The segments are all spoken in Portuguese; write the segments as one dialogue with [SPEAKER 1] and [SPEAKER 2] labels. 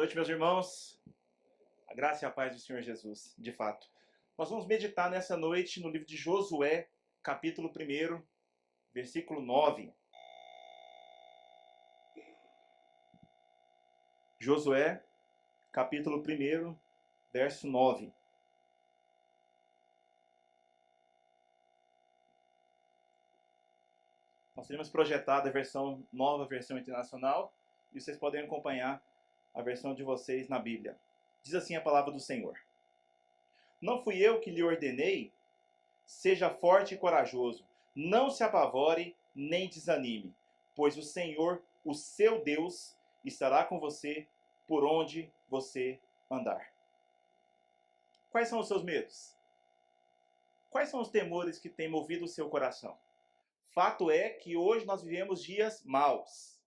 [SPEAKER 1] noite, meus irmãos. A graça e a paz do Senhor Jesus, de fato. Nós vamos meditar nessa noite no livro de Josué, capítulo 1, versículo 9. Josué, capítulo 1, verso 9. Nós temos projetado a versão nova, a versão internacional, e vocês podem acompanhar a versão de vocês na Bíblia. Diz assim a palavra do Senhor: Não fui eu que lhe ordenei? Seja forte e corajoso, não se apavore nem desanime, pois o Senhor, o seu Deus, estará com você por onde você andar. Quais são os seus medos? Quais são os temores que têm movido o seu coração? Fato é que hoje nós vivemos dias maus.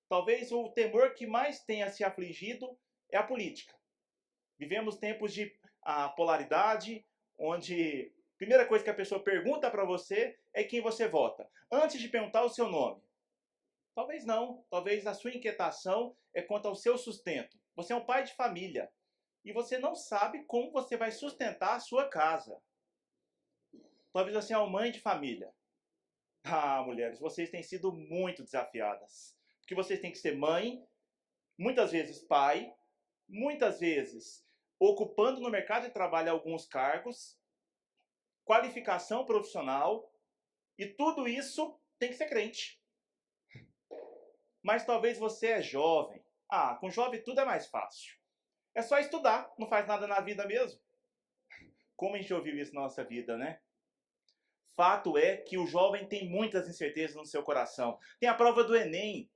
[SPEAKER 1] Talvez o temor que mais tenha se afligido é a política. Vivemos tempos de polaridade, onde a primeira coisa que a pessoa pergunta para você é quem você vota, antes de perguntar o seu nome. Talvez não, talvez a sua inquietação é quanto ao seu sustento. Você é um pai de família e você não sabe como você vai sustentar a sua casa. Talvez você é uma mãe de família. Mulheres, vocês têm sido muito desafiadas. Porque vocês têm que ser mãe, muitas vezes pai, muitas vezes ocupando no mercado de trabalho alguns cargos, qualificação profissional, e tudo isso tem que ser crente. Mas talvez você é jovem. Com jovem tudo é mais fácil. É só estudar, não faz nada na vida mesmo. Como a gente ouviu isso na nossa vida, né? Fato é que o jovem tem muitas incertezas no seu coração. Tem a prova do Enem.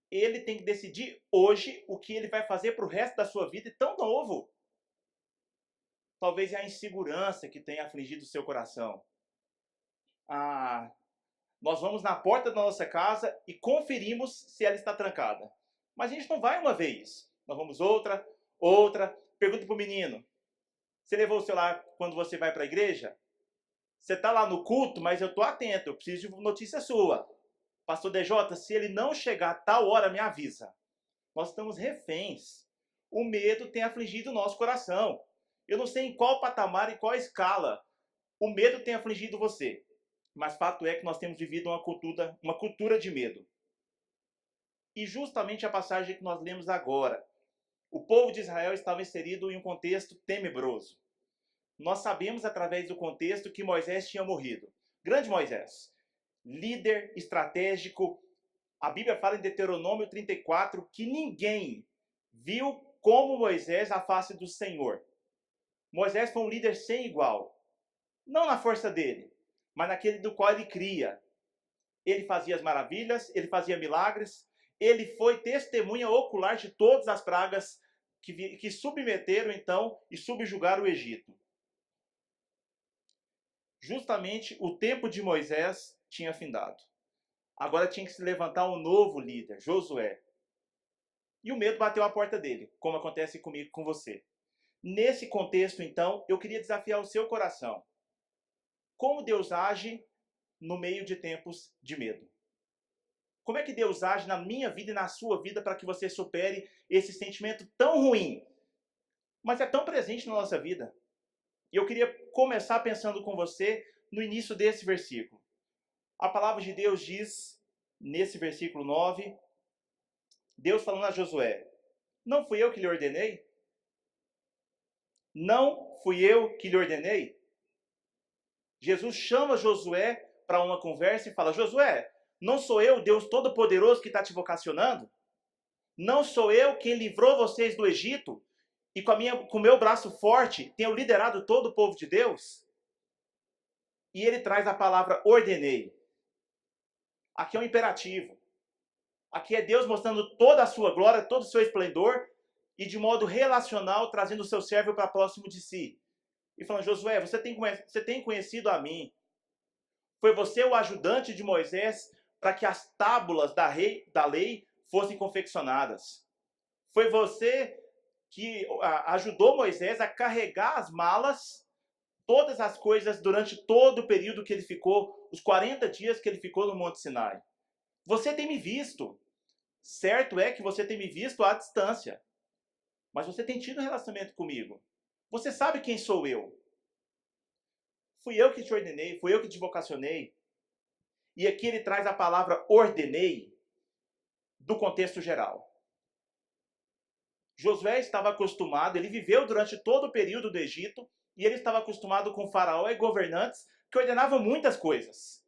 [SPEAKER 1] Ele tem que decidir hoje o que ele vai fazer para o resto da sua vida, e tão novo. Talvez é a insegurança que tenha afligido o seu coração. Nós vamos na porta da nossa casa e conferimos se ela está trancada. Mas a gente não vai uma vez. Nós vamos outra. Pergunta para o menino: você levou o celular quando você vai para a igreja? Você está lá no culto, mas eu estou atento, eu preciso de notícia sua. Pastor DJ, se ele não chegar a tal hora, me avisa. Nós estamos reféns. O medo tem afligido o nosso coração. Eu não sei em qual patamar e qual escala o medo tem afligido você. Mas fato é que nós temos vivido uma cultura de medo. E justamente a passagem que nós lemos agora. O povo de Israel estava inserido em um contexto tenebroso. Nós sabemos através do contexto que Moisés tinha morrido. Grande Moisés. Líder estratégico. A Bíblia fala em Deuteronômio 34 que ninguém viu como Moisés a face do Senhor. Moisés foi um líder sem igual. Não na força dele, mas naquele do qual ele cria. Ele fazia as maravilhas, ele fazia milagres, ele foi testemunha ocular de todas as pragas que submeteram então e subjugaram o Egito. Justamente o tempo de Moisés tinha findado. Agora tinha que se levantar um novo líder, Josué. E o medo bateu à porta dele, como acontece comigo e com você. Nesse contexto, então, eu queria desafiar o seu coração. Como Deus age no meio de tempos de medo? Como é que Deus age na minha vida e na sua vida para que você supere esse sentimento tão ruim, mas é tão presente na nossa vida? E eu queria começar pensando com você no início desse versículo. A palavra de Deus diz, nesse versículo 9, Deus falando a Josué: não fui eu que lhe ordenei? Não fui eu que lhe ordenei? Jesus chama Josué para uma conversa e fala: Josué, não sou eu, Deus Todo-Poderoso, que está te vocacionando? Não sou eu quem livrou vocês do Egito e com o meu braço forte tenho liderado todo o povo de Deus? E ele traz a palavra ordenei. Aqui é um imperativo. Aqui é Deus mostrando toda a sua glória, todo o seu esplendor e de modo relacional trazendo o seu servo para próximo de si. E falando: Josué, você tem conhecido a mim. Foi você o ajudante de Moisés para que as tábuas da lei fossem confeccionadas. Foi você que ajudou Moisés a carregar as malas, todas as coisas durante todo o período que ele ficou, os 40 dias que ele ficou no Monte Sinai. Você tem me visto. Certo é que você tem me visto à distância. mas você tem tido um relacionamento comigo. Você sabe quem sou eu. Fui eu que te ordenei, fui eu que te vocacionei. E aqui ele traz a palavra ordenei do contexto geral. Josué estava acostumado, ele viveu durante todo o período do Egito, e ele estava acostumado com faraó e governantes que ordenavam muitas coisas.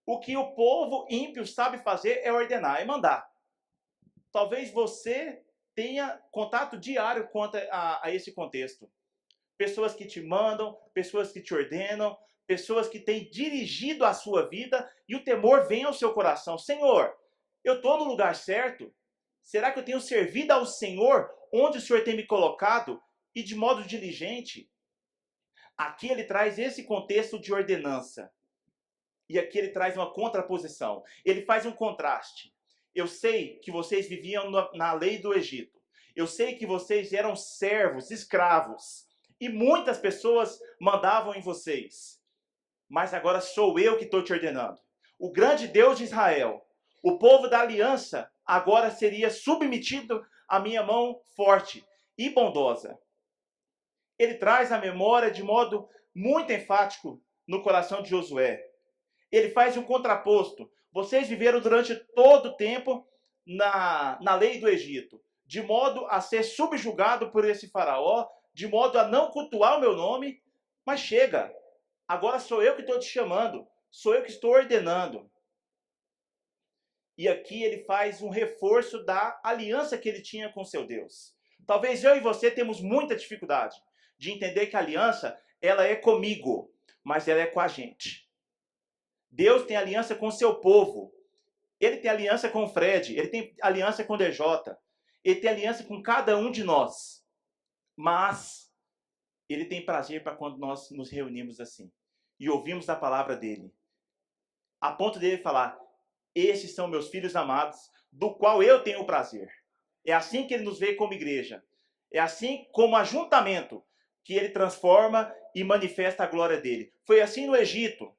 [SPEAKER 1] O que o povo ímpio sabe fazer é ordenar, é mandar. Talvez você tenha contato diário quanto a esse contexto. Pessoas que te mandam, pessoas que te ordenam, pessoas que têm dirigido a sua vida e o temor vem ao seu coração. Senhor, eu estou no lugar certo? Será que eu tenho servido ao Senhor onde o Senhor tem me colocado e de modo diligente? Aqui ele traz esse contexto de ordenança. E aqui ele traz uma contraposição. Ele faz um contraste. Eu sei que vocês viviam na lei do Egito. Eu sei que vocês eram servos, escravos. E muitas pessoas mandavam em vocês. Mas agora sou eu que estou te ordenando. O grande Deus de Israel, o povo da aliança, agora seria submetido à minha mão forte e bondosa. Ele traz a memória de modo muito enfático no coração de Josué. Ele faz um contraposto. Vocês viveram durante todo o tempo na lei do Egito, de modo a ser subjugado por esse faraó, de modo a não cultuar o meu nome, mas chega, agora sou eu que estou te chamando, sou eu que estou ordenando. E aqui ele faz um reforço da aliança que ele tinha com seu Deus. Talvez eu e você temos muita dificuldade de entender que a aliança, ela é comigo, mas ela é com a gente. Deus tem aliança com o seu povo. Ele tem aliança com o Fred, ele tem aliança com o DJ, ele tem aliança com cada um de nós. Mas ele tem prazer para quando nós nos reunimos assim e ouvimos a palavra dele. A ponto dele falar: esses são meus filhos amados, do qual eu tenho prazer. É assim que ele nos vê como igreja. É assim como ajuntamento que ele transforma e manifesta a glória dele. Foi assim no Egito.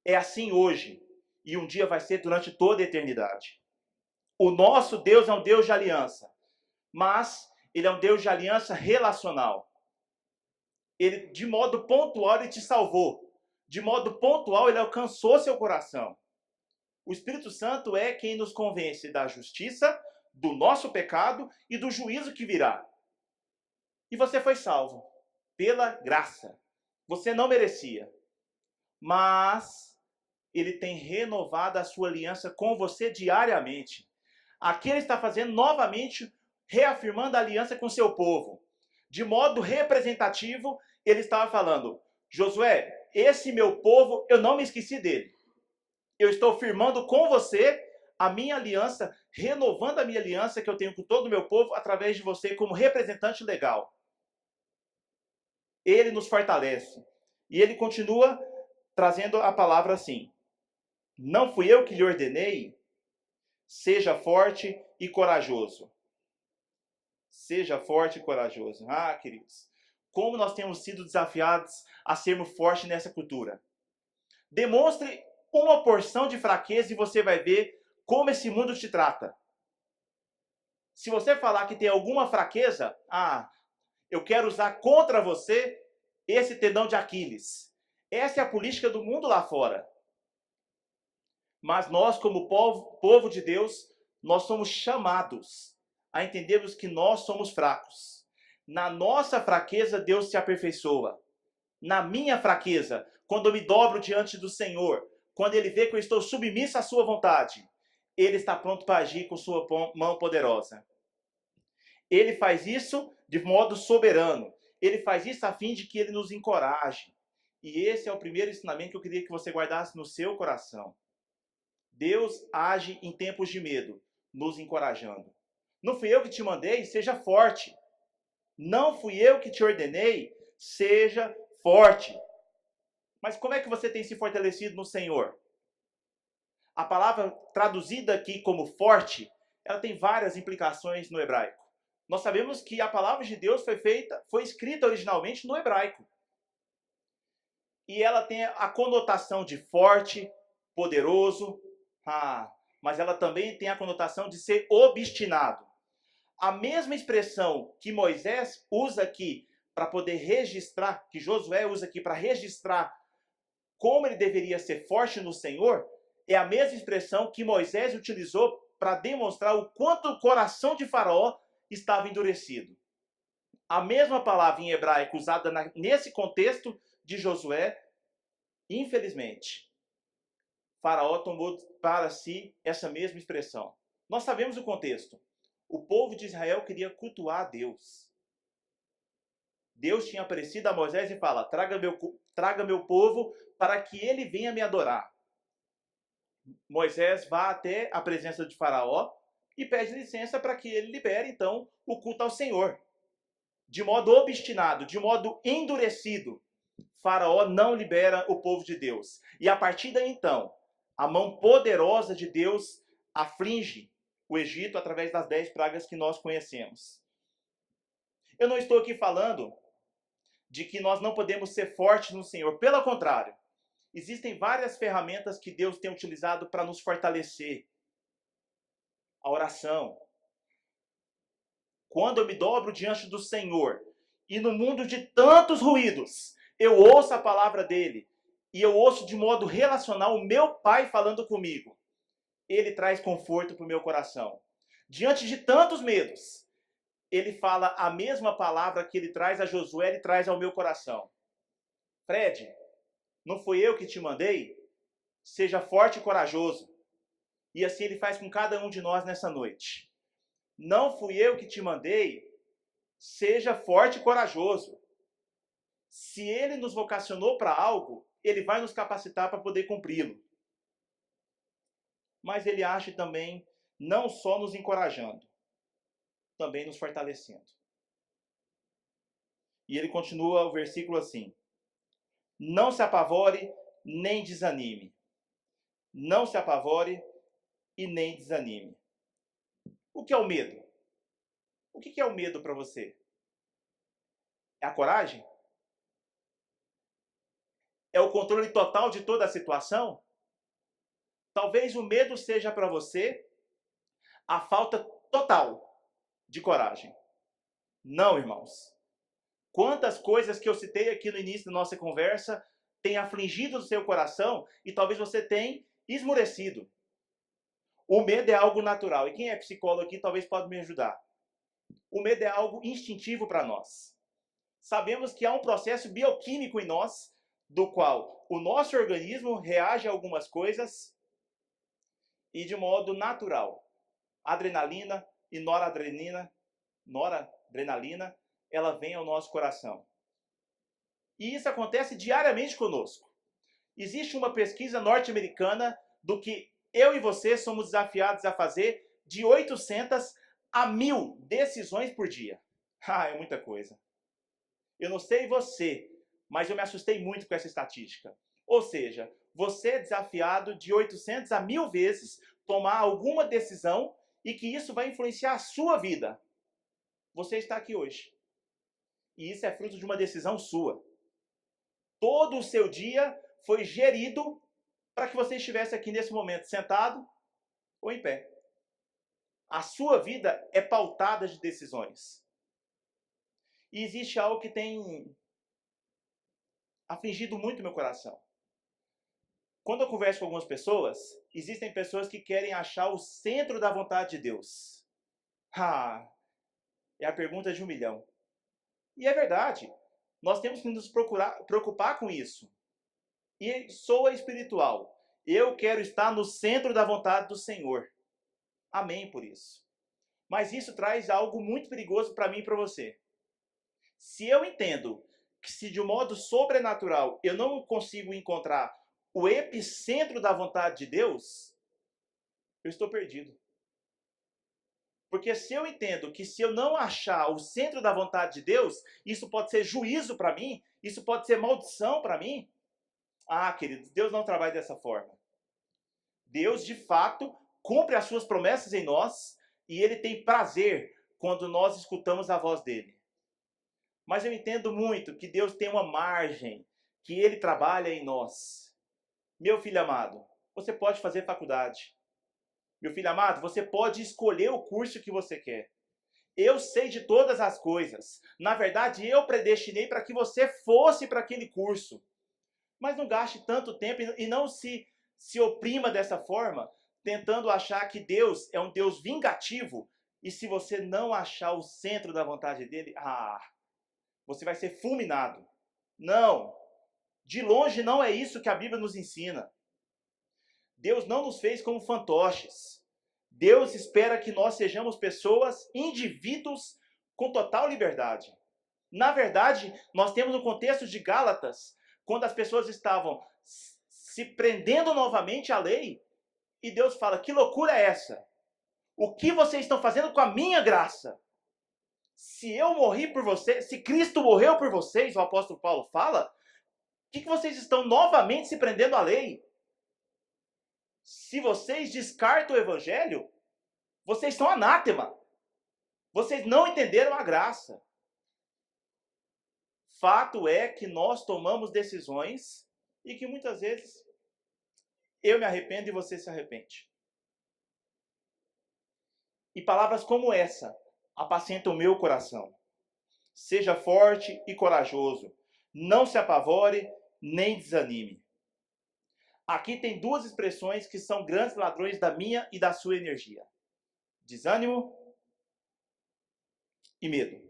[SPEAKER 1] É assim hoje. E um dia vai ser durante toda a eternidade. O nosso Deus é um Deus de aliança. Mas ele é um Deus de aliança relacional. Ele, de modo pontual, ele te salvou. De modo pontual, ele alcançou seu coração. O Espírito Santo é quem nos convence da justiça, do nosso pecado e do juízo que virá. E você foi salvo pela graça. Você não merecia. Mas ele tem renovado a sua aliança com você diariamente. Aqui ele está fazendo novamente, reafirmando a aliança com seu povo. De modo representativo, ele estava falando: Josué, esse meu povo, eu não me esqueci dele. Eu estou firmando com você a minha aliança, renovando a minha aliança que eu tenho com todo o meu povo através de você como representante legal. Ele nos fortalece. E ele continua trazendo a palavra assim: não fui eu que lhe ordenei? Seja forte e corajoso. Seja forte e corajoso. Ah, queridos, como nós temos sido desafiados a sermos fortes nessa cultura. Demonstre uma porção de fraqueza e você vai ver como esse mundo te trata. Se você falar que tem alguma fraqueza, eu quero usar contra você esse tendão de Aquiles. Essa é a política do mundo lá fora. Mas nós, como povo de Deus, nós somos chamados a entendermos que nós somos fracos. Na nossa fraqueza, Deus se aperfeiçoa. Na minha fraqueza, quando eu me dobro diante do Senhor, quando Ele vê que eu estou submisso à sua vontade, Ele está pronto para agir com sua mão poderosa. Ele faz isso de modo soberano. Ele faz isso a fim de que Ele nos encoraje. E esse é o primeiro ensinamento que eu queria que você guardasse no seu coração. Deus age em tempos de medo, nos encorajando. Não fui eu que te mandei? Seja forte. Não fui eu que te ordenei? Seja forte. Mas como é que você tem se fortalecido no Senhor? A palavra traduzida aqui como forte, ela tem várias implicações no hebraico. Nós sabemos que a palavra de Deus foi escrita originalmente no hebraico. E ela tem a conotação de forte, poderoso, mas ela também tem a conotação de ser obstinado. A mesma expressão que Moisés usa aqui para poder registrar, que Josué usa aqui para registrar como ele deveria ser forte no Senhor, é a mesma expressão que Moisés utilizou para demonstrar o quanto o coração de Faraó estava endurecido. A mesma palavra em hebraico usada nesse contexto de Josué, infelizmente, Faraó tomou para si essa mesma expressão. Nós sabemos o contexto. O povo de Israel queria cultuar a Deus. Deus tinha aparecido a Moisés e fala: traga meu povo para que ele venha me adorar. Moisés vai até a presença de Faraó e pede licença para que ele libere, então, o culto ao Senhor. De modo obstinado, de modo endurecido, Faraó não libera o povo de Deus. E a partir daí, então, a mão poderosa de Deus aflige o Egito através das 10 pragas que nós conhecemos. Eu não estou aqui falando de que nós não podemos ser fortes no Senhor. Pelo contrário, existem várias ferramentas que Deus tem utilizado para nos fortalecer. A oração. Quando eu me dobro diante do Senhor e no mundo de tantos ruídos, eu ouço a palavra dele e eu ouço de modo relacional o meu Pai falando comigo. Ele traz conforto para o meu coração. Diante de tantos medos, ele fala a mesma palavra que ele traz a Josué, ele traz ao meu coração. Fred, não fui eu que te mandei? Seja forte e corajoso. E assim ele faz com cada um de nós nessa noite. Não fui eu que te mandei? Seja forte e corajoso. Se ele nos vocacionou para algo, ele vai nos capacitar para poder cumpri-lo. Mas ele age também não só nos encorajando, também nos fortalecendo. E ele continua o versículo assim: não se apavore nem desanime. Não se apavore e nem desanime. O que é o medo? O que é o medo para você? É a coragem? É o controle total de toda a situação? Talvez o medo seja para você a falta total de coragem. Não, irmãos. Quantas coisas que eu citei aqui no início da nossa conversa têm afligido o seu coração e talvez você tenha esmurecido. O medo é algo natural. E quem é psicólogo aqui talvez pode me ajudar. O medo é algo instintivo para nós. Sabemos que há um processo bioquímico em nós, do qual o nosso organismo reage a algumas coisas e de modo natural. Adrenalina e noradrenalina, ela vem ao nosso coração. E isso acontece diariamente conosco. Existe uma pesquisa norte-americana do que eu e você somos desafiados a fazer de 800 a 1000 decisões por dia. É muita coisa. Eu não sei você, mas eu me assustei muito com essa estatística. Ou seja, você é desafiado de 800 a 1000 vezes tomar alguma decisão e que isso vai influenciar a sua vida. Você está aqui hoje. E isso é fruto de uma decisão sua. Todo o seu dia foi gerido para que você estivesse aqui nesse momento, sentado ou em pé. A sua vida é pautada de decisões. E existe algo que tem afligido muito meu coração. Quando eu converso com algumas pessoas, existem pessoas que querem achar o centro da vontade de Deus. É a pergunta de 1 milhão. E é verdade. Nós temos que nos preocupar com isso. E soa espiritual. Eu quero estar no centro da vontade do Senhor. Amém por isso. Mas isso traz algo muito perigoso para mim e para você. Se eu entendo que se de um modo sobrenatural eu não consigo encontrar o epicentro da vontade de Deus, eu estou perdido. Porque se eu entendo que se eu não achar o centro da vontade de Deus, isso pode ser juízo para mim, isso pode ser maldição para mim. Queridos, Deus não trabalha dessa forma. Deus, de fato, cumpre as suas promessas em nós e Ele tem prazer quando nós escutamos a voz dEle. Mas eu entendo muito que Deus tem uma margem, que Ele trabalha em nós. Meu filho amado, você pode fazer faculdade. Meu filho amado, você pode escolher o curso que você quer. eu sei de todas as coisas. Na verdade, eu predestinei para que você fosse para aquele curso. Mas não gaste tanto tempo e não se oprima dessa forma, tentando achar que Deus é um Deus vingativo. E se você não achar o centro da vontade dele, você vai ser fulminado. Não. De longe não é isso que a Bíblia nos ensina. Deus não nos fez como fantoches. Deus espera que nós sejamos pessoas, indivíduos com total liberdade. Na verdade, nós temos o contexto de Gálatas, quando as pessoas estavam se prendendo novamente à lei, e Deus fala, que loucura é essa? O que vocês estão fazendo com a minha graça? Se eu morri por vocês, se Cristo morreu por vocês, o apóstolo Paulo fala, o que vocês estão novamente se prendendo à lei? Se vocês descartam o evangelho, vocês são anátema. Vocês não entenderam a graça. Fato é que nós tomamos decisões e que muitas vezes eu me arrependo e você se arrepende. E palavras como essa apacentam o meu coração. Seja forte e corajoso. Não se apavore nem desanime. Aqui tem duas expressões que são grandes ladrões da minha e da sua energia. Desânimo e medo.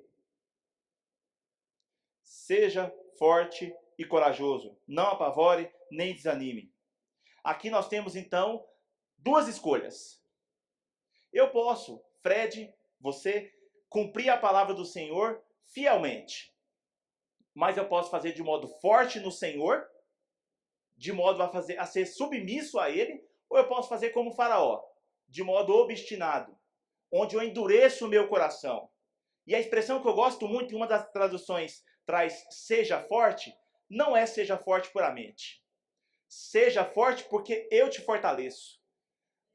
[SPEAKER 1] Seja forte e corajoso. Não apavore nem desanime. Aqui nós temos então duas escolhas. Eu posso, Fred, você, cumprir a palavra do Senhor fielmente. Mas eu posso fazer de modo forte no Senhor, de modo a ser submisso a Ele, ou eu posso fazer como Faraó, de modo obstinado, onde eu endureço o meu coração. E a expressão que eu gosto muito, em uma das traduções traz seja forte, não é seja forte puramente. Seja forte porque eu te fortaleço.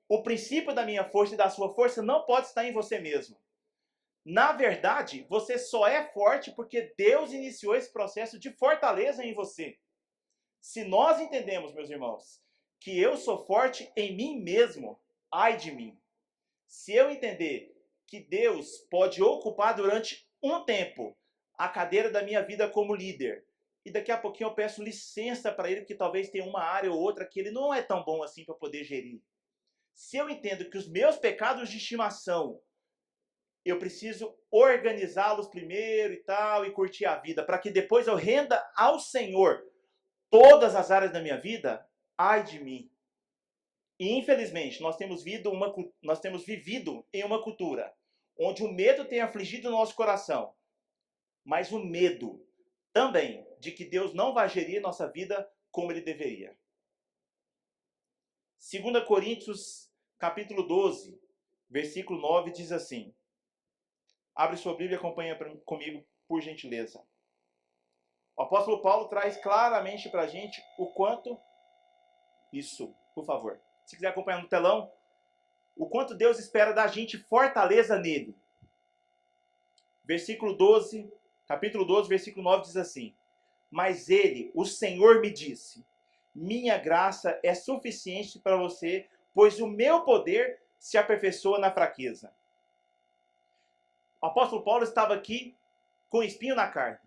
[SPEAKER 1] O princípio da minha força e da sua força não pode estar em você mesmo. Na verdade, você só é forte porque Deus iniciou esse processo de fortaleza em você. Se nós entendemos, meus irmãos, que eu sou forte em mim mesmo, ai de mim. Se eu entender que Deus pode ocupar durante um tempo a cadeira da minha vida como líder, e daqui a pouquinho eu peço licença para Ele, que talvez tenha uma área ou outra que Ele não é tão bom assim para poder gerir. Se eu entendo que os meus pecados de estimação, eu preciso organizá-los primeiro e tal, e curtir a vida, para que depois eu renda ao Senhor todas as áreas da minha vida, ai de mim. E infelizmente, nós temos vivido em uma cultura onde o medo tem afligido o nosso coração, mas o medo também de que Deus não vai gerir nossa vida como Ele deveria. 2 Coríntios, capítulo 12, versículo 9, diz assim. Abre sua Bíblia e acompanha comigo, por gentileza. O apóstolo Paulo traz claramente para a gente o quanto... Isso, por favor. Se quiser acompanhar no telão, o quanto Deus espera da gente fortaleza nele. Versículo 12, capítulo 12, versículo 9 diz assim. Mas ele, o Senhor, me disse, minha graça é suficiente para você, pois o meu poder se aperfeiçoa na fraqueza. O apóstolo Paulo estava aqui com espinho na carne.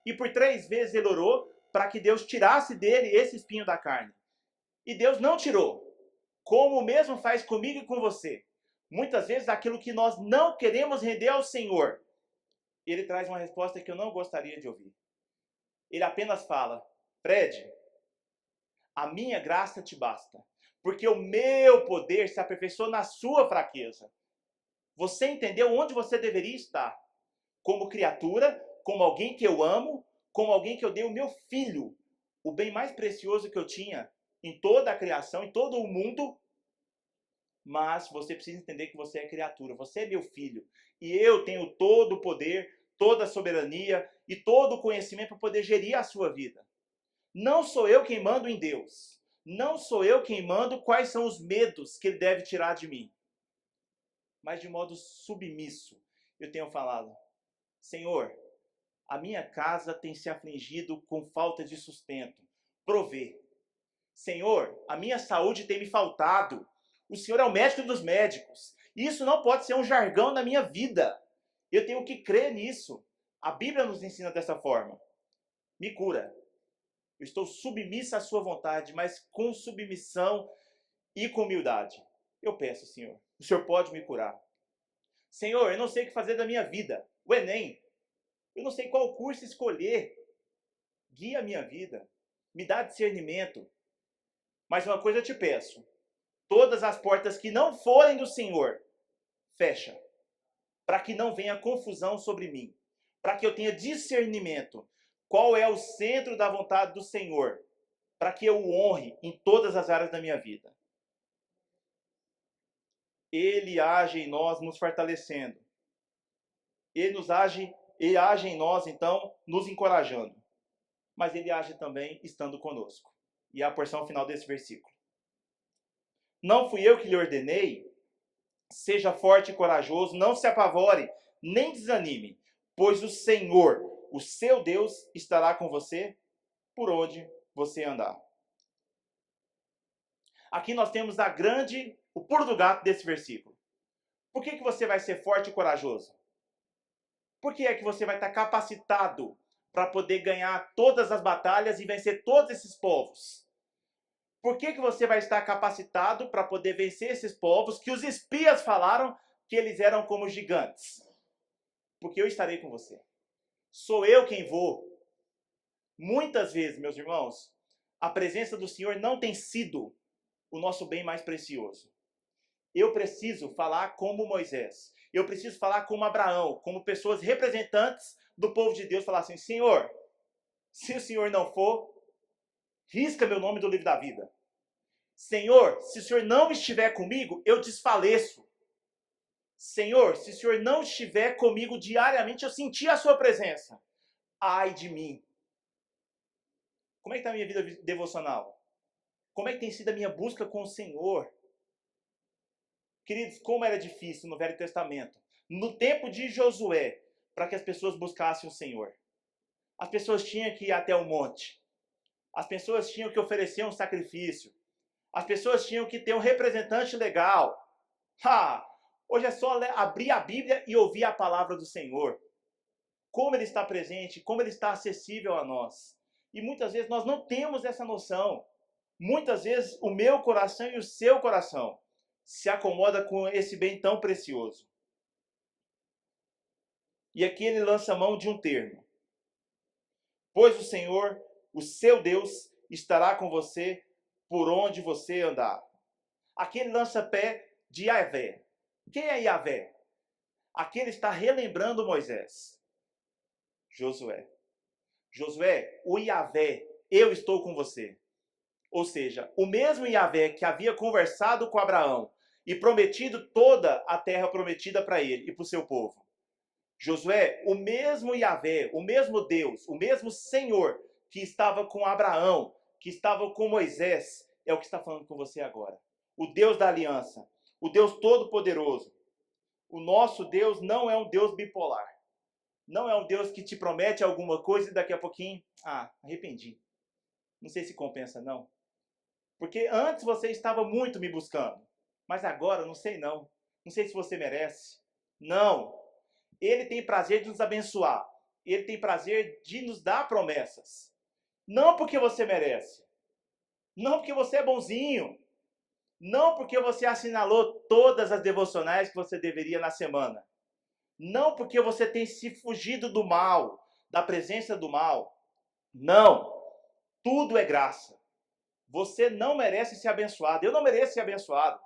[SPEAKER 1] E por 3 vezes ele orou para que Deus tirasse dele esse espinho da carne. E Deus não tirou. Como o mesmo faz comigo e com você. Muitas vezes aquilo que nós não queremos render ao Senhor, Ele traz uma resposta que eu não gostaria de ouvir. Ele apenas fala, Fred, a minha graça te basta, porque o meu poder se aperfeiçoa na sua fraqueza. Você entendeu onde você deveria estar? Como criatura, como alguém que eu amo, como alguém que eu dei o meu filho, o bem mais precioso que eu tinha em toda a criação, em todo o mundo. Mas você precisa entender que você é criatura, você é meu filho. E eu tenho todo o poder, toda a soberania e todo o conhecimento para poder gerir a sua vida. Não sou eu quem mando em Deus. Não sou eu quem mando quais são os medos que Ele deve tirar de mim. Mas de modo submisso, eu tenho falado, Senhor, a minha casa tem se afligido com falta de sustento. Provê. Senhor, a minha saúde tem me faltado. O Senhor é o médico dos médicos. Isso não pode ser um jargão na minha vida. Eu tenho que crer nisso. A Bíblia nos ensina dessa forma. Me cura. Eu estou submissa à sua vontade, mas com submissão e com humildade. Eu peço, Senhor, o Senhor pode me curar. Senhor, eu não sei o que fazer da minha vida. O Enem. Eu não sei qual curso escolher. Guia a minha vida. Me dá discernimento. Mas uma coisa eu te peço. Todas as portas que não forem do Senhor, fecha. Para que não venha confusão sobre mim. Para que eu tenha discernimento. Qual é o centro da vontade do Senhor? Para que eu o honre em todas as áreas da minha vida. Ele age em nós, nos fortalecendo. Ele age em nós, então, nos encorajando. Mas ele age também estando conosco. E é a porção final desse versículo. Não fui eu que lhe ordenei? Seja forte e corajoso, não se apavore, nem desanime, pois o Senhor, o seu Deus, estará com você por onde você andar. Aqui nós temos o pulo do gato desse versículo. Por que você vai ser forte e corajoso? Por que é que você vai estar capacitado para poder ganhar todas as batalhas e vencer todos esses povos? Por que você vai estar capacitado para poder vencer esses povos que os espias falaram que eles eram como gigantes? Porque eu estarei com você. Sou eu quem vou. Muitas vezes, meus irmãos, a presença do Senhor não tem sido o nosso bem mais precioso. Eu preciso falar como Moisés. Eu preciso falar como Abraão, como pessoas representantes do povo de Deus, falar assim: Senhor, se o Senhor não for, risca meu nome do livro da vida. Senhor, se o Senhor não estiver comigo, eu desfaleço. Senhor, se o Senhor não estiver comigo diariamente, eu senti a sua presença. Ai de mim. Como é que está a minha vida devocional? Como é que tem sido a minha busca com o Senhor? Queridos, como era difícil no Velho Testamento, no tempo de Josué, para que as pessoas buscassem o Senhor. As pessoas tinham que ir até o monte. As pessoas tinham que oferecer um sacrifício. As pessoas tinham que ter um representante legal. Hoje é só abrir a Bíblia e ouvir a palavra do Senhor. Como Ele está presente, como Ele está acessível a nós. E muitas vezes nós não temos essa noção. Muitas vezes o meu coração e o seu coração se acomoda com esse bem tão precioso. E aqui ele lança a mão de um termo. Pois o Senhor, o seu Deus, estará com você por onde você andar. Aqui ele lança pé de Yahvé. Quem é Yahvé? Aqui ele está relembrando Moisés. Josué. Josué, o Yahvé, eu estou com você. Ou seja, o mesmo Yahvé que havia conversado com Abraão e prometido toda a terra prometida para ele e para o seu povo. Josué, o mesmo Yahvé, o mesmo Deus, o mesmo Senhor que estava com Abraão, que estava com Moisés, é o que está falando com você agora. O Deus da aliança, o Deus todo-poderoso. O nosso Deus não é um Deus bipolar. Não é um Deus que te promete alguma coisa e daqui a pouquinho, arrependi. Não sei se compensa, não. Porque antes você estava muito me buscando. Mas agora, não sei não. Não sei se você merece. Não. Ele tem prazer de nos abençoar. Ele tem prazer de nos dar promessas. Não porque você merece. Não porque você é bonzinho. Não porque você assinalou todas as devocionais que você deveria na semana. Não porque você tem se fugido do mal, da presença do mal. Não. Tudo é graça. Você não merece ser abençoado. Eu não mereço ser abençoado.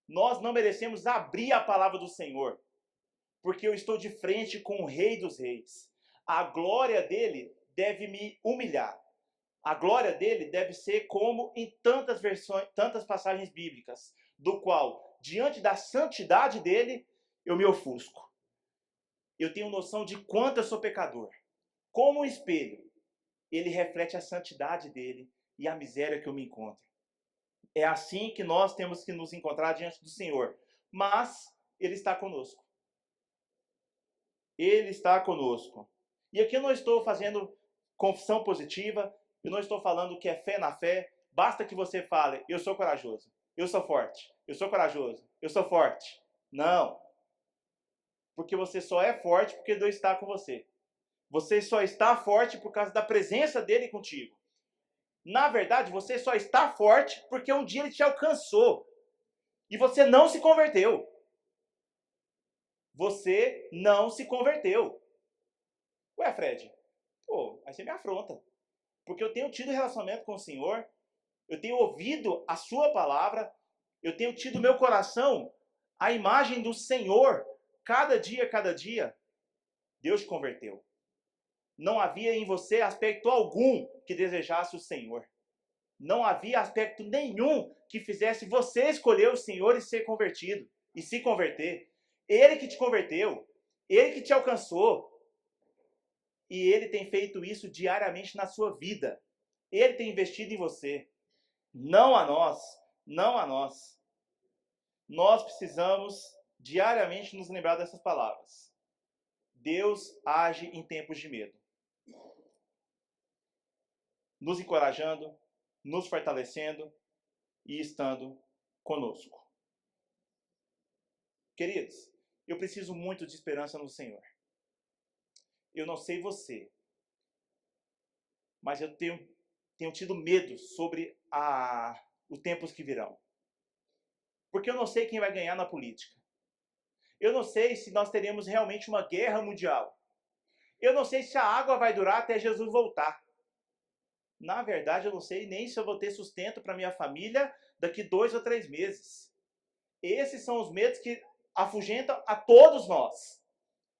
[SPEAKER 1] Nós não merecemos abrir a palavra do Senhor. Porque eu estou de frente com o Rei dos Reis. A glória dele deve me humilhar. A glória dele deve ser como em tantas versões, tantas passagens bíblicas, do qual, diante da santidade dele, eu me ofusco. Eu tenho noção de quanto eu sou pecador. Como um espelho, ele reflete a santidade dele e a miséria que eu me encontro. É assim que nós temos que nos encontrar diante do Senhor. Mas ele está conosco. Ele está conosco. E aqui eu não estou fazendo confissão positiva, eu não estou falando que é fé na fé. Basta que você fale, eu sou corajoso, eu sou forte, eu sou corajoso, eu sou forte. Não. porque você só é forte porque Deus está com você. Você só está forte por causa da presença dele contigo. Na verdade, você só está forte porque um dia ele te alcançou e você não se converteu. Você não se converteu. Ué, Fred, pô, aí você me afronta. Porque eu tenho tido relacionamento com o Senhor, eu tenho ouvido a sua palavra, eu tenho tido no meu coração a imagem do Senhor, cada dia, Deus te converteu. Não havia em você aspecto algum que desejasse o Senhor. Não havia aspecto nenhum que fizesse você escolher o Senhor e ser convertido, e se converter. Ele que te converteu, ele que te alcançou. E ele tem feito isso diariamente na sua vida. Ele tem investido em você. Não a nós, não a nós. Nós precisamos diariamente nos lembrar dessas palavras. Deus age em tempos de medo. Nos encorajando, nos fortalecendo e estando conosco. Queridos, eu preciso muito de esperança no Senhor. Eu não sei você, mas eu tenho tido medo sobre os tempos que virão. Porque eu não sei quem vai ganhar na política. Eu não sei se nós teremos realmente uma guerra mundial. Eu não sei se a água vai durar até Jesus voltar. Na verdade, eu não sei nem se eu vou ter sustento para minha família daqui 2 ou 3 meses. Esses são os medos que afugentam a todos nós.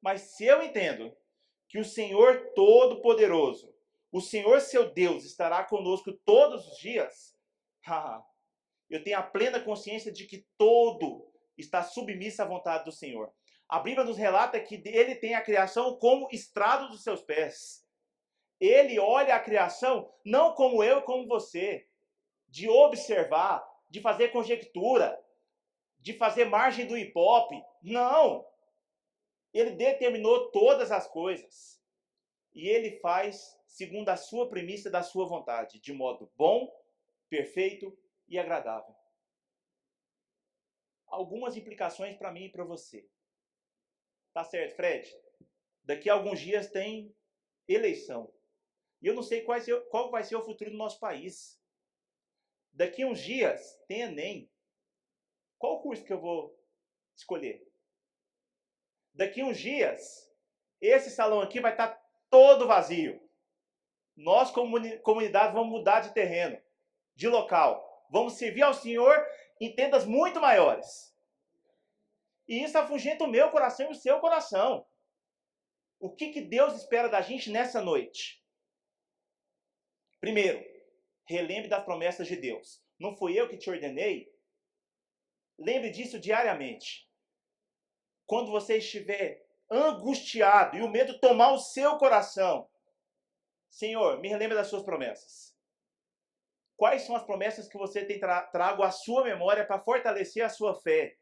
[SPEAKER 1] Mas se eu entendo que o Senhor Todo-Poderoso, o Senhor seu Deus, estará conosco todos os dias, eu tenho a plena consciência de que todo está submisso à vontade do Senhor. A Bíblia nos relata que ele tem a criação como estrado dos seus pés. Ele olha a criação não como eu e como você, de observar, de fazer conjectura, de fazer margem do hipópe. Não! Ele determinou todas as coisas. E ele faz segundo a sua premissa da sua vontade, de modo bom, perfeito e agradável. Algumas implicações para mim e para você. Tá certo, Fred? Daqui a alguns dias tem eleição. E eu não sei qual vai ser o futuro do nosso país. Daqui a uns dias tem Enem. Qual curso que eu vou escolher? Daqui a uns dias, esse salão aqui vai estar todo vazio. Nós, comunidade, vamos mudar de terreno, de local. Vamos servir ao Senhor em tendas muito maiores. E isso afugenta o meu coração e o seu coração. O que Deus espera da gente nessa noite? Primeiro, relembre das promessas de Deus. Não fui eu que te ordenei? Lembre disso diariamente. Quando você estiver angustiado e o medo tomar o seu coração, Senhor, me relembre das suas promessas. Quais são as promessas que você tem trago à sua memória para fortalecer a sua fé?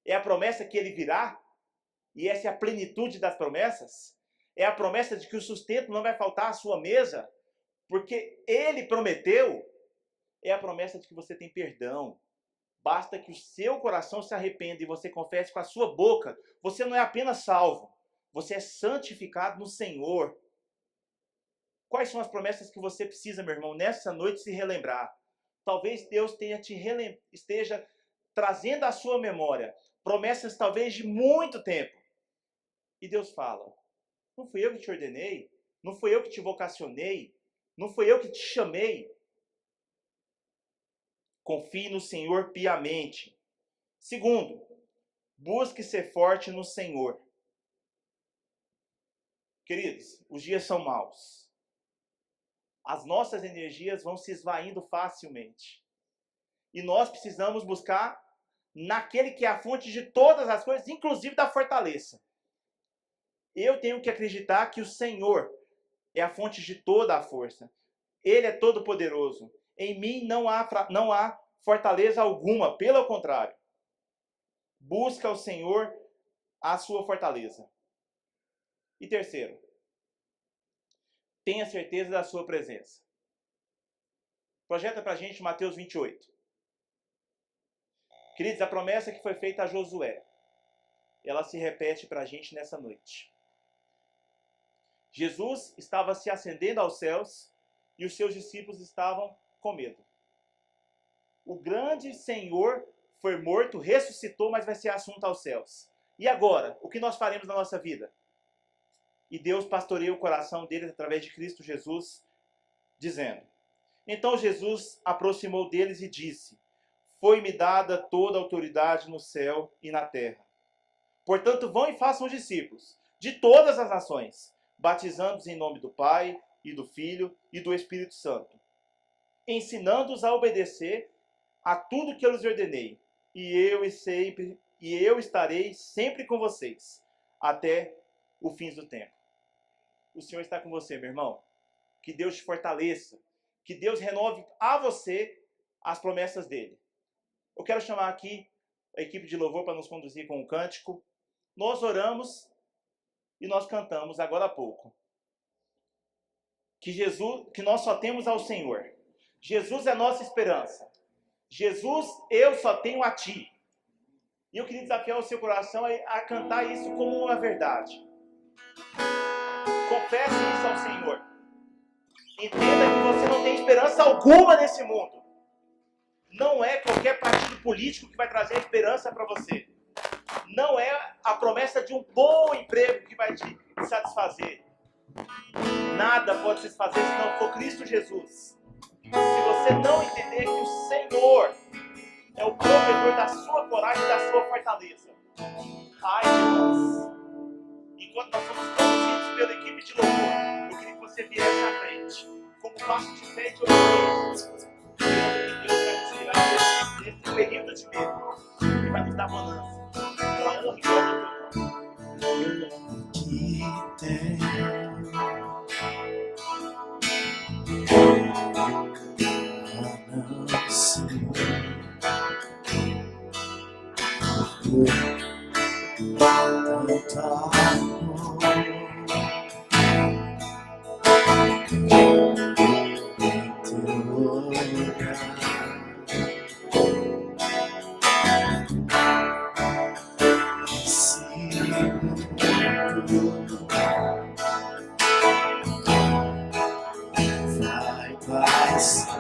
[SPEAKER 1] É a promessa que ele virá? E essa é a plenitude das promessas? É a promessa de que o sustento não vai faltar à sua mesa? Porque ele prometeu. É a promessa de que você tem perdão. Basta que o seu coração se arrependa e você confesse com a sua boca. Você não é apenas salvo. Você é santificado no Senhor. Quais são as promessas que você precisa, meu irmão, nessa noite se relembrar? Talvez Deus esteja trazendo à sua memória promessas talvez de muito tempo. E Deus fala, não fui eu que te ordenei, não fui eu que te vocacionei, não fui eu que te chamei. Confie no Senhor piamente. Segundo, busque ser forte no Senhor. Queridos, os dias são maus. As nossas energias vão se esvaindo facilmente. E nós precisamos buscar naquele que é a fonte de todas as coisas, inclusive da fortaleza. Eu tenho que acreditar que o Senhor é a fonte de toda a força. Ele é todo poderoso. Em mim não há fortaleza alguma, pelo contrário. Busca o Senhor a sua fortaleza. E terceiro, tenha certeza da sua presença. Projeta pra gente Mateus 28. Queridos, a promessa que foi feita a Josué. ela se repete para a gente nessa noite. Jesus estava se ascendendo aos céus e os seus discípulos estavam com medo. O grande Senhor foi morto, ressuscitou, mas vai ser assunto aos céus. E agora, o que nós faremos na nossa vida? E Deus pastoreia o coração deles através de Cristo Jesus, dizendo: então Jesus aproximou deles e disse: foi-me dada toda a autoridade no céu e na terra. Portanto, vão e façam discípulos de todas as nações, batizando-os em nome do Pai, e do Filho, e do Espírito Santo, ensinando-os a obedecer a tudo que eu lhes ordenei, e eu estarei sempre com vocês, até o fim do tempo. O Senhor está com você, meu irmão. Que Deus te fortaleça, que Deus renove a você as promessas dele. Eu quero chamar aqui a equipe de louvor para nos conduzir com um cântico. Nós oramos e nós cantamos agora há pouco. Que nós só temos ao Senhor. Jesus é nossa esperança. Jesus, eu só tenho a ti. E eu queria desafiar o seu coração a cantar isso como uma verdade. Confesse isso ao Senhor. Entenda que você não tem esperança alguma nesse mundo. Não é qualquer partido político que vai trazer esperança para você. Não é a promessa de um bom emprego que vai te satisfazer. Nada pode te satisfazer se não for Cristo Jesus. Se você não entender que o Senhor é o provedor da sua coragem e da sua fortaleza. Ai de nós. Enquanto nós somos conduzidos pela equipe de louvor, eu queria que você viesse à frente, como passo de fé e de obediência. Deus vai nos tirar desse período de medo e vai nos dar bonança. Pela honra e glória do teu nome.
[SPEAKER 2] Que tem a não ser tanto amor em teu olhar. Esse mundo vai passar.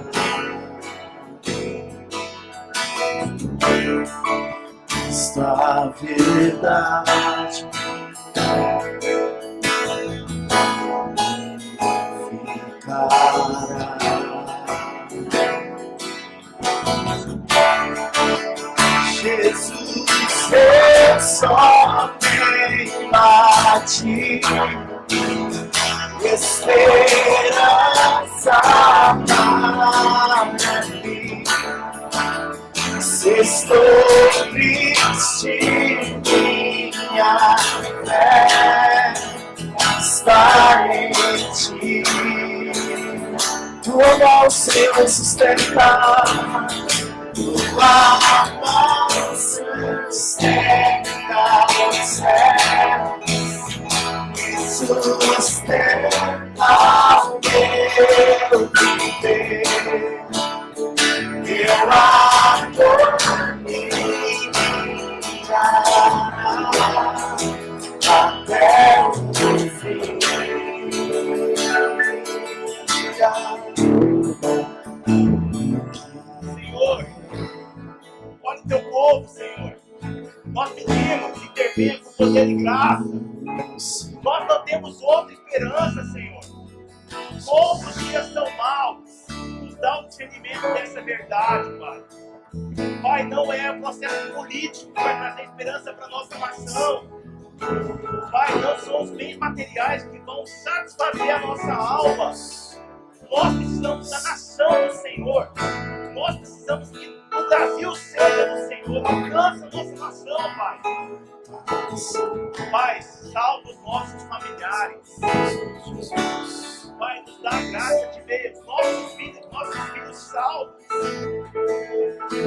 [SPEAKER 2] Esta verdade ficará. Jesus, eu só tenho a ti esperança para mim. Se estou triste, minha fé está em ti. Tua mão se sustenta, tua mão sustenta os céus e sustenta o meu viver. Eu até o fim.
[SPEAKER 1] Senhor, olha o teu povo, Senhor. Nós pedimos, intervenha com poder e graça. Nós não temos outra esperança, Senhor. Todos os dias são maus. Nos dá o discernimento dessa verdade, Pai. Pai, não é o processo político que vai trazer esperança para a nossa nação. Pai, não são os bens materiais que vão satisfazer a nossa alma. Nós precisamos da nação do Senhor. Nós precisamos que o Brasil seja do Senhor. Alcança a nossa nação, Pai. Pai, salva os nossos familiares. Pai, nos dá a graça de ver os nossos filhos salvos.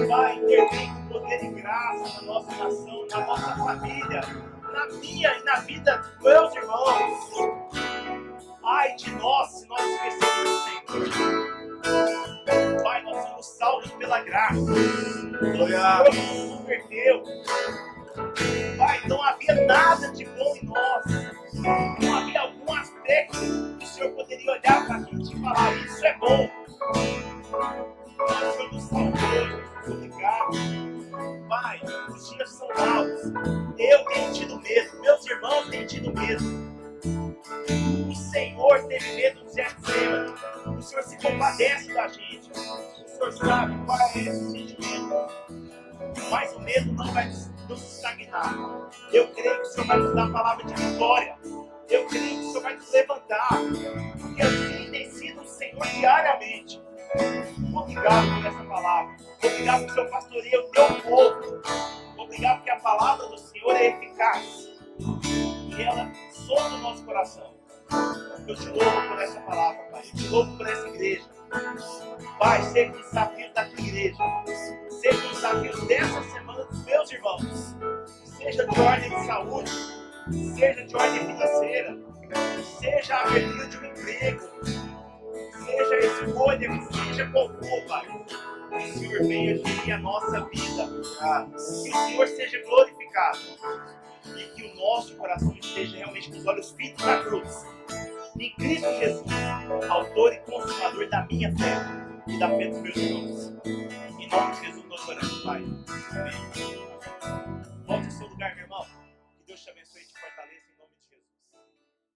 [SPEAKER 1] Pai, intervém com poder e graça na nossa nação, na nossa família, na minha e na vida dos meus irmãos. Ai de nós, se nós esquecemos do Senhor. Pai, nós somos salvos pela graça. O Senhor nos converteu. Pai, Pai, não havia nada de bom em nós. Não havia algum aspecto que o Senhor poderia olhar para a gente e falar, isso é bom. O Senhor nos salvou, nos obrigado. Pai, os dias são maus. Eu tenho tido medo, meus irmãos têm tido medo. O Senhor teve medo do Getsemane. O Senhor se compadece da gente. O Senhor sabe qual é esse sentimento. Mas o medo não vai nos estagnar. Eu creio que o Senhor vai nos dar a palavra de vitória. Eu creio que o Senhor vai nos levantar. Porque assim tem sido o Senhor diariamente. Obrigado por essa palavra. Obrigado por o Senhor pastoreia o teu povo. Obrigado porque a palavra do Senhor é eficaz. E ela soa no nosso coração. Eu te louvo por essa palavra, Pai. Eu te louvo por essa igreja. Pai, seja o desafio da tua igreja. Seja o desafio dessa semana dos meus irmãos. Seja de ordem de saúde. Seja de ordem financeira. Seja a abertura de um emprego. Seja a escolha, que seja qual for, Pai. Que o Senhor venha gerir a nossa vida. Que o Senhor seja glorificado. E que o nosso coração esteja realmente com os olhos fitos na cruz. Em Cristo Jesus, autor e consumador da minha fé e da fé dos meus irmãos. Em nome de Jesus nós oramos, Pai. Amém. Volte ao seu lugar, meu irmão. Que Deus te abençoe.